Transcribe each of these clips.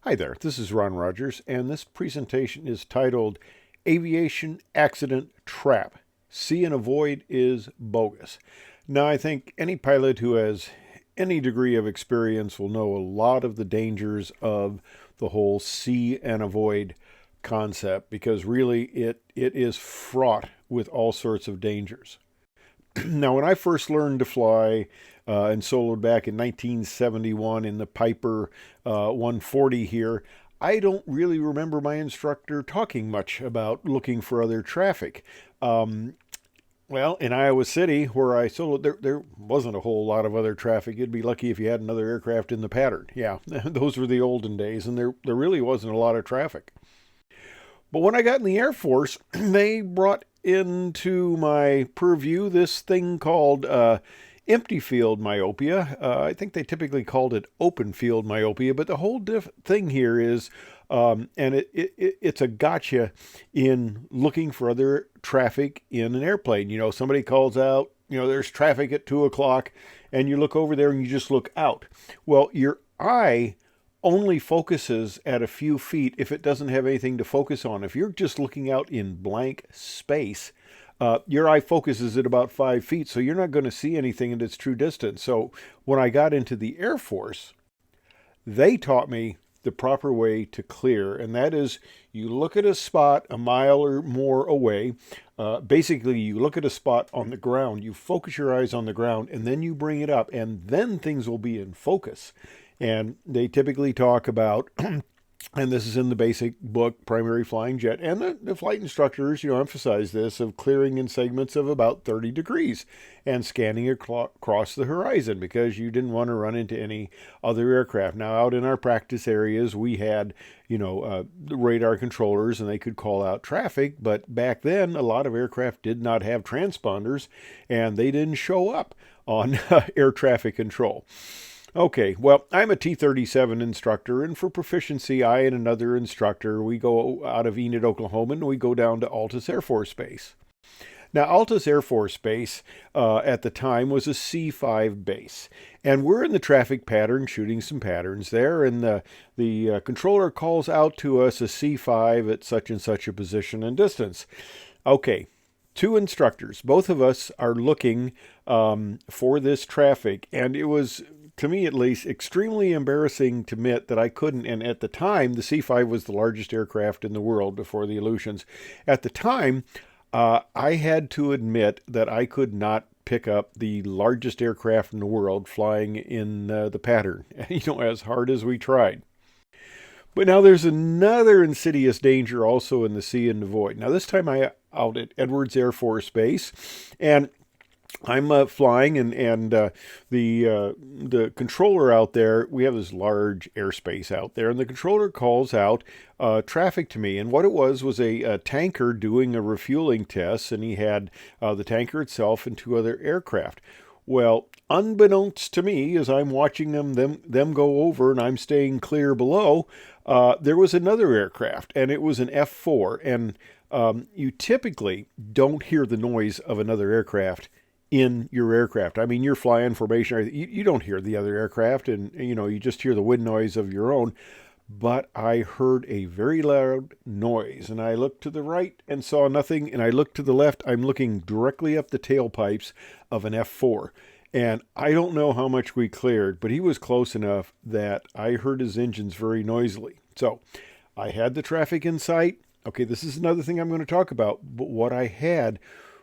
Hi there, this is Ron Rogers, and this presentation is titled Aviation Accident Trap. See and avoid is bogus. Now, I think any pilot who has any degree of experience will know a lot of the dangers of the whole see and avoid concept, because really it is fraught with all sorts of dangers. Now, when I first learned to fly and soloed back in 1971 in the Piper 140 here, I don't really remember my instructor talking much about looking for other traffic. Well, in Iowa City, where I soloed, there wasn't a whole lot of other traffic. You'd be lucky if you had another aircraft in the pattern. Yeah, those were the olden days, and there really wasn't a lot of traffic. But when I got in the Air Force, they brought into my purview this thing called empty field myopia. I think they typically called it open field myopia, but the whole thing here is, and it's a gotcha in looking for other traffic in an airplane. You know, somebody calls out, there's traffic at 2 o'clock, and you look over there and you just look out. Well, your eye only focuses at a few feet if it doesn't have anything to focus on. If you're just looking out in blank space, your eye focuses at about 5 feet, so you're not going to see anything at its true distance. So when I got into the Air Force, they taught me the proper way to clear, and that is you look at a spot a mile or more away. Basically, you look at a spot on the ground, you focus your eyes on the ground, and then you bring it up, and then things will be in focus. And they typically talk about, and this is in the basic book, Primary Flying Jet, and the flight instructors, emphasize this, of clearing in segments of about 30 degrees and scanning across the horizon, because you didn't want to run into any other aircraft. Now, out in our practice areas, we had, the radar controllers, and they could call out traffic, but back then, a lot of aircraft did not have transponders, and they didn't show up on air traffic control. Okay, well, I'm a T-37 instructor, and for proficiency, I and another instructor, we go out of Enid, Oklahoma, and we go down to Altus Air Force Base. Now, Altus Air Force Base at the time was a C-5 base, and we're in the traffic pattern, shooting some patterns there, and the controller calls out to us a C-5 at such and such a position and distance. Okay. Two instructors, both of us are looking for this traffic, and it was, to me at least, extremely embarrassing to admit that I couldn't. And at the time, the C-5 was the largest aircraft in the world before the Aleutians. At the time, I had to admit that I could not pick up the largest aircraft in the world flying in the pattern, as hard as we tried. But now there's another insidious danger also in the sea and the void. Now this time I out at Edwards Air Force Base, and I'm flying, and the controller out there, we have this large airspace out there, and the controller calls out traffic to me. And what it was a tanker doing a refueling test, and he had the tanker itself and two other aircraft. Well, unbeknownst to me, as I'm watching them go over and I'm staying clear below, there was another aircraft, and it was an F-4. And you typically don't hear the noise of another aircraft in your aircraft. I mean, you're flying formation, you don't hear the other aircraft, and you just hear the wind noise of your own. But I heard a very loud noise, and I looked to the right and saw nothing, and I looked to the left. I'm looking directly up the tailpipes of an F-4, and I don't know how much we cleared, but he was close enough that I heard his engines very noisily. So I had the traffic in sight. Okay, this is another thing I'm going to talk about, but what I had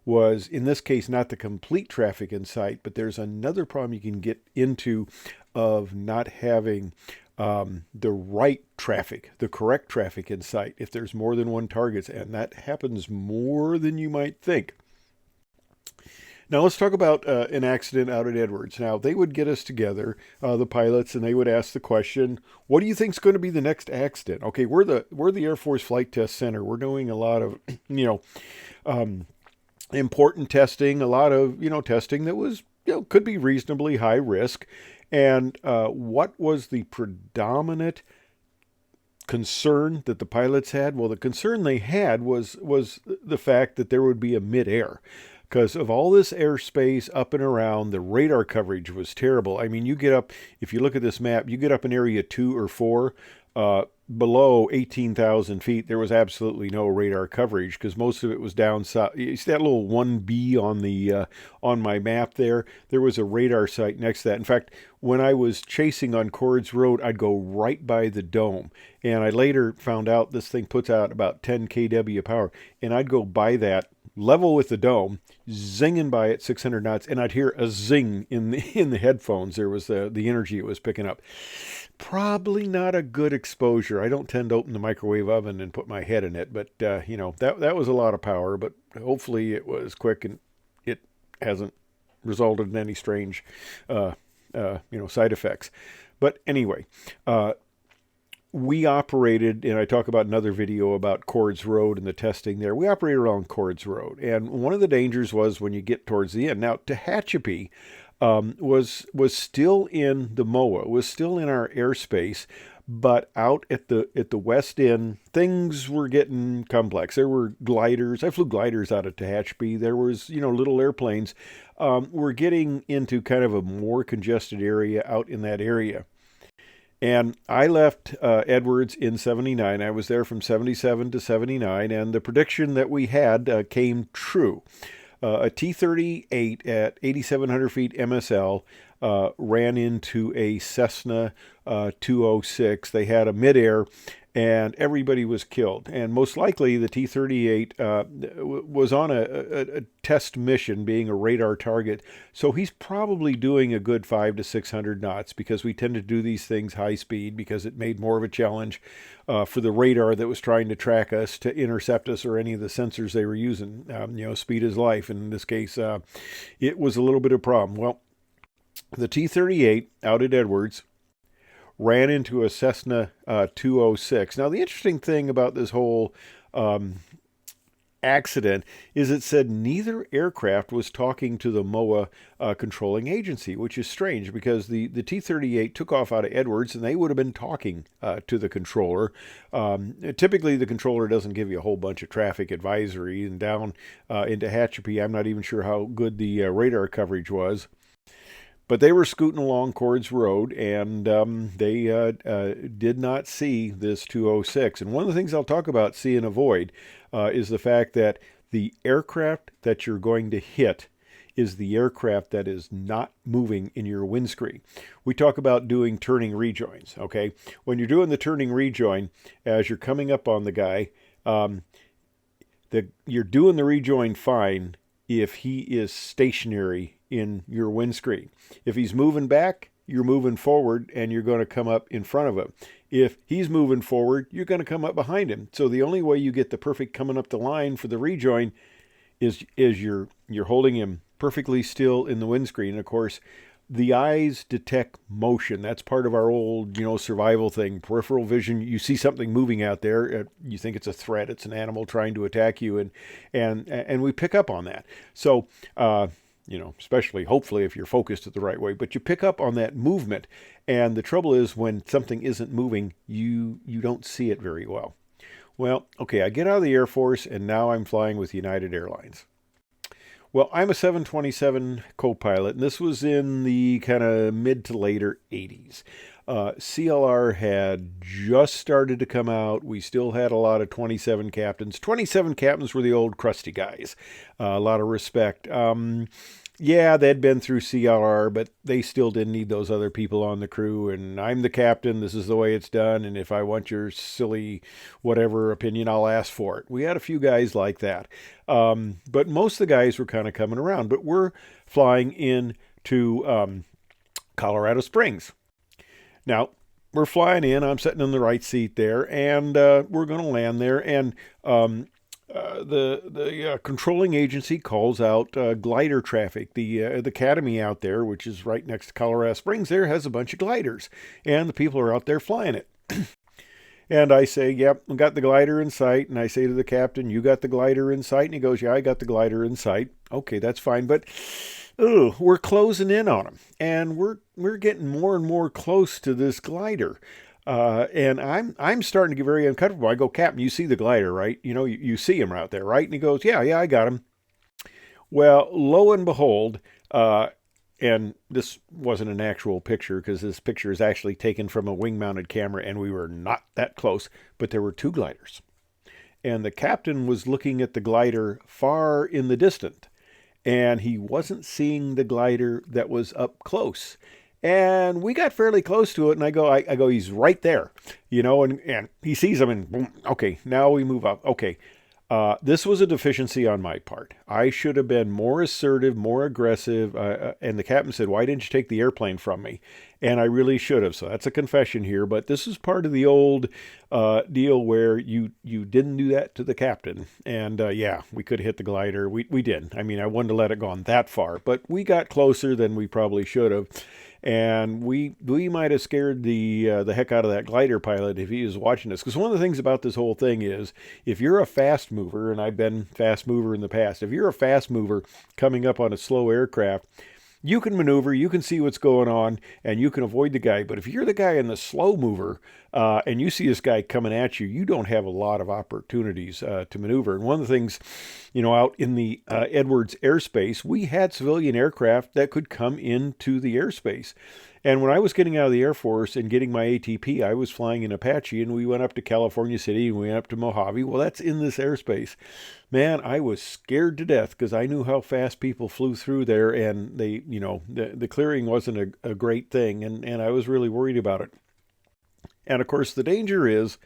was, in this case, not the complete traffic in sight, but there's another problem you can get into of not having the right traffic, the correct traffic in sight, if there's more than one target, and that happens more than you might think. Now let's talk about an accident out at Edwards. Now they would get us together, the pilots, and they would ask the question, "What do you think is going to be the next accident?" Okay, we're the Air Force Flight Test Center. We're doing a lot of important testing, a lot of testing that was could be reasonably high risk. And what was the predominant concern that the pilots had? Well, the concern they had was the fact that there would be a mid-air. Because of all this airspace up and around, the radar coverage was terrible. I mean, you get up, if you look at this map, you get up in area 2 or 4, below 18,000 feet, there was absolutely no radar coverage because most of it was down south. You see that little 1B on my map there? There was a radar site next to that. In fact, when I was chasing on Cords Road, I'd go right by the dome. And I later found out this thing puts out about 10 kW power. And I'd go by that level with the dome, zinging by at 600 knots, and I'd hear a zing in the headphones. There was the energy it was picking up. Probably not a good exposure. I don't tend to open the microwave oven and put my head in it, but you know, that was a lot of power. But hopefully it was quick and it hasn't resulted in any strange side effects. But anyway, we operated, and I talk about another video about Cords Road and the testing there. We operated around Cords Road, and one of the dangers was when you get towards the end. Now, Tehachapi was still in the MOA, was still in our airspace, but out at the west end, things were getting complex. There were gliders. I flew gliders out of Tehachapi. There was, little airplanes. We're getting into kind of a more congested area out in that area. And I left Edwards in 79. I was there from 77 to 79, and the prediction that we had came true. A T-38 at 8,700 feet MSL ran into a Cessna 206. They had a midair, and everybody was killed. And most likely the T-38 was on a test mission, being a radar target. So he's probably doing a good 500 to 600 knots, because we tend to do these things high speed because it made more of a challenge for the radar that was trying to track us, to intercept us, or any of the sensors they were using. Speed is life. And in this case, it was a little bit of a problem. Well, the T-38 out at Edwards ran into a Cessna 206. Now, the interesting thing about this whole accident is it said neither aircraft was talking to the MOA controlling agency, which is strange because the T-38 took off out of Edwards and they would have been talking to the controller. Typically, the controller doesn't give you a whole bunch of traffic advisory. And down into Tehachapi, I'm not even sure how good the radar coverage was. But they were scooting along Cords Road, and they did not see this 206. And one of the things I'll talk about, see and avoid, is the fact that the aircraft that you're going to hit is the aircraft that is not moving in your windscreen. We talk about doing turning rejoins, okay? When you're doing the turning rejoin, as you're coming up on the guy, you're doing the rejoin fine if he is stationary in your windscreen. If he's moving back, you're moving forward and you're going to come up in front of him. If he's moving forward, you're going to come up behind him. So the only way you get the perfect coming up the line for the rejoin is you're holding him perfectly still in the windscreen. And of course, the eyes detect motion. That's part of our old, survival thing. Peripheral vision, you see something moving out there, you think it's a threat, it's an animal trying to attack you, and we pick up on that. So, especially hopefully if you're focused it the right way, but you pick up on that movement. And the trouble is when something isn't moving, you don't see it very well. Well, okay, I get out of the Air Force and now I'm flying with United Airlines. Well, I'm a 727 co-pilot, and this was in the kind of mid to later 80s. CLR had just started to come out. We still had a lot of 27 captains. 27 captains were the old crusty guys. A lot of respect. Yeah, they'd been through CLR, but they still didn't need those other people on the crew. And I'm the captain. This is the way it's done. And if I want your silly whatever opinion, I'll ask for it. We had a few guys like that. But most of the guys were kind of coming around. But we're flying into Colorado Springs. Now, we're flying in. I'm sitting in the right seat there. And we're going to land there. And the controlling agency calls out glider traffic. The academy out there, which is right next to Colorado Springs, there has a bunch of gliders, and the people are out there flying it. And I say, yep, we got the glider in sight. And I say to the captain, you got the glider in sight? And he goes, yeah, I got the glider in sight. Okay, that's fine. But we're closing in on them, and we're getting more and more close to this glider. And I'm starting to get very uncomfortable. I go, Captain, you see the glider, right? You see him out there, right? And he goes, yeah, I got him. Well, lo and behold, and this wasn't an actual picture because this picture is actually taken from a wing-mounted camera, and we were not that close, but there were two gliders. And the captain was looking at the glider far in the distance, and he wasn't seeing the glider that was up close. And we got fairly close to it, and I go, he's right there, and he sees him, and boom, okay, now we move up. Okay, this was a deficiency on my part. I should have been more assertive, more aggressive. And the captain said, "Why didn't you take the airplane from me?" And I really should have. So that's a confession here. But this is part of the old deal where you didn't do that to the captain. And yeah, we could have hit the glider. We did. I mean, I wanted to let it go on that far, but we got closer than we probably should have. And we might have scared the heck out of that glider pilot if he was watching this. Because one of the things about this whole thing is, if you're a fast mover, and I've been fast mover in the past, if you're a fast mover coming up on a slow aircraft, you can maneuver, you can see what's going on, and you can avoid the guy. But if you're the guy in the slow mover, and you see this guy coming at you, you don't have a lot of opportunities to maneuver. And one of the things, out in the Edwards airspace, we had civilian aircraft that could come into the airspace. And when I was getting out of the Air Force and getting my ATP, I was flying an Apache, and we went up to California City, and we went up to Mojave. Well, that's in this airspace. Man, I was scared to death because I knew how fast people flew through there, and the clearing wasn't a great thing, and I was really worried about it. And of course, the danger is,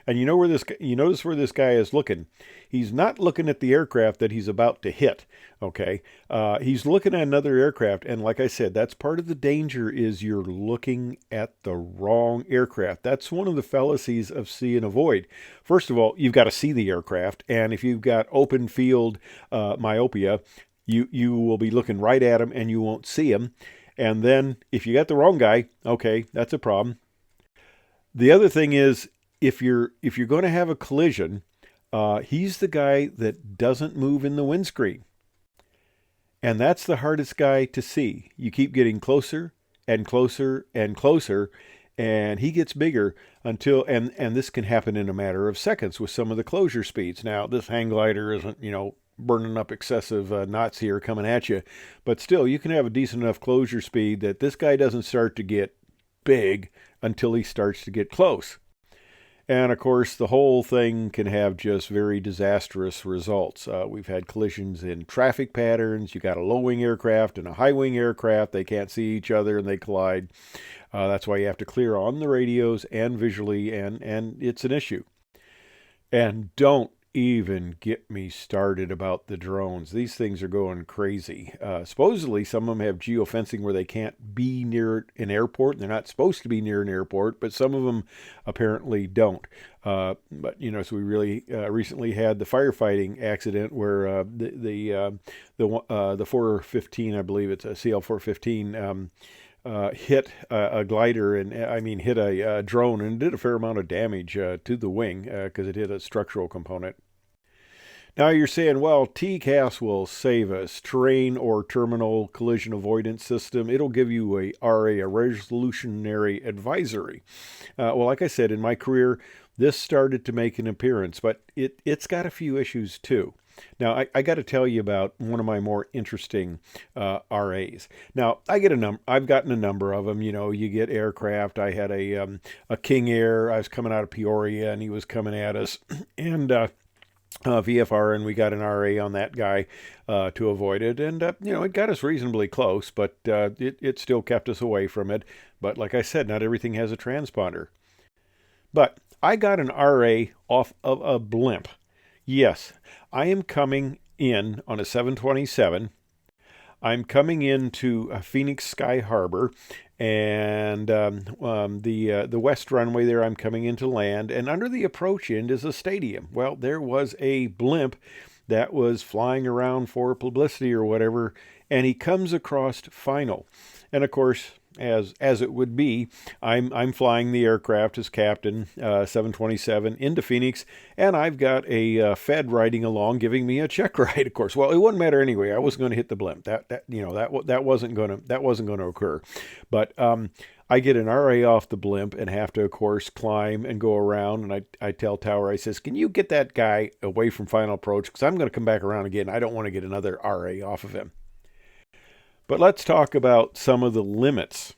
and you notice where this guy is looking. He's not looking at the aircraft that he's about to hit. Okay, he's looking at another aircraft, and like I said, that's part of the danger, is you're looking at the wrong aircraft. That's one of the fallacies of see and avoid. First of all, you've got to see the aircraft, and if you've got open field myopia, you will be looking right at him, and you won't see him. And then if you got the wrong guy, okay, that's a problem. The other thing is, if you're going to have a collision, he's the guy that doesn't move in the windscreen. And that's the hardest guy to see. You keep getting closer and closer and closer, and he gets bigger until, and this can happen in a matter of seconds with some of the closure speeds. Now, this hang glider isn't, burning up excessive knots here coming at you, but still, you can have a decent enough closure speed that this guy doesn't start to get big until he starts to get close. And of course, the whole thing can have just very disastrous results. We've had collisions in traffic patterns. You got a low-wing aircraft and a high-wing aircraft. They can't see each other and they collide. That's why you have to clear on the radios and visually, and it's an issue. And don't even get me started about the drones. These things are going crazy. Supposedly, some of them have geofencing where they can't be near an airport. They're not supposed to be near an airport, but some of them apparently don't. So we really recently had the firefighting accident where the 415, I believe it's a CL-415, hit a glider, and hit a drone, and did a fair amount of damage to the wing because it hit a structural component. Now you're saying, well, TCAS will save us, terrain or terminal collision avoidance system. It'll give you a RA, a resolutionary advisory. Well, like I said, in my career, this started to make an appearance, but it's got a few issues too. Now, I got to tell you about one of my more interesting RAs. Now, I've gotten a number of them. You get aircraft. I had a King Air. I was coming out of Peoria, and he was coming at us, and VFR, and we got an RA on that guy to avoid it. And, it got us reasonably close, but it still kept us away from it. But like I said, not everything has a transponder. But I got an RA off of a blimp. Yes, I am coming in on a 727. I'm coming into Phoenix Sky Harbor, and the west runway there, I'm coming into land, and under the approach end is a stadium. Well, there was a blimp that was flying around for publicity or whatever, and he comes across final. And of course, as it would be, I'm flying the aircraft as captain, 727, into Phoenix, and I've got a Fed riding along giving me a check ride, of course. Well, it wouldn't matter anyway. I wasn't going to hit the blimp. That wasn't going to occur. But I get an RA off the blimp and have to, of course, climb and go around. And I tell Tower, I says, can you get that guy away from final approach? Because I'm going to come back around again. I don't want to get another RA off of him. But let's talk about some of the limits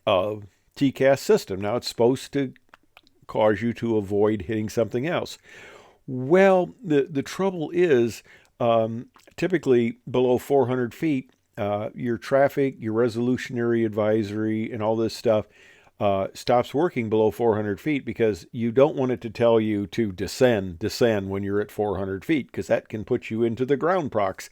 of TCAS system. Now, it's supposed to cause you to avoid hitting something else. Well, the trouble is, typically below 400 feet, your traffic, your resolutionary advisory, and all this stuff stops working below 400 feet because you don't want it to tell you to descend when you're at 400 feet, because that can put you into the ground prox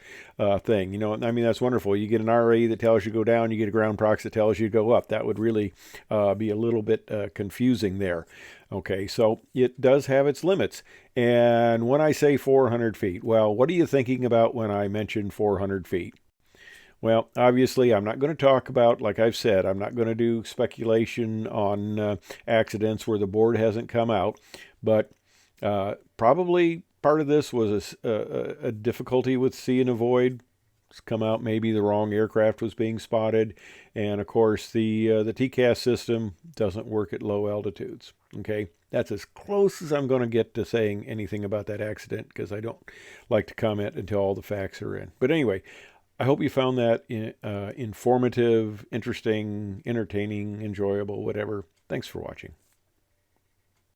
thing. You know, I mean, that's wonderful. You get an RA that tells you to go down, you get a ground prox that tells you to go up. That would really be a little bit confusing there. Okay, so it does have its limits. And when I say 400 feet, well, what are you thinking about when I mention 400 feet? Well, obviously, I'm not going to talk about, like I've said, I'm not going to do speculation on accidents where the board hasn't come out, but probably part of this was a difficulty with see and avoid. It's come out maybe the wrong aircraft was being spotted, and of course the TCAS system doesn't work at low altitudes. Okay, that's as close as I'm going to get to saying anything about that accident, because I don't like to comment until all the facts are in. But anyway, I hope you found that informative, interesting, entertaining, enjoyable, whatever. Thanks for watching.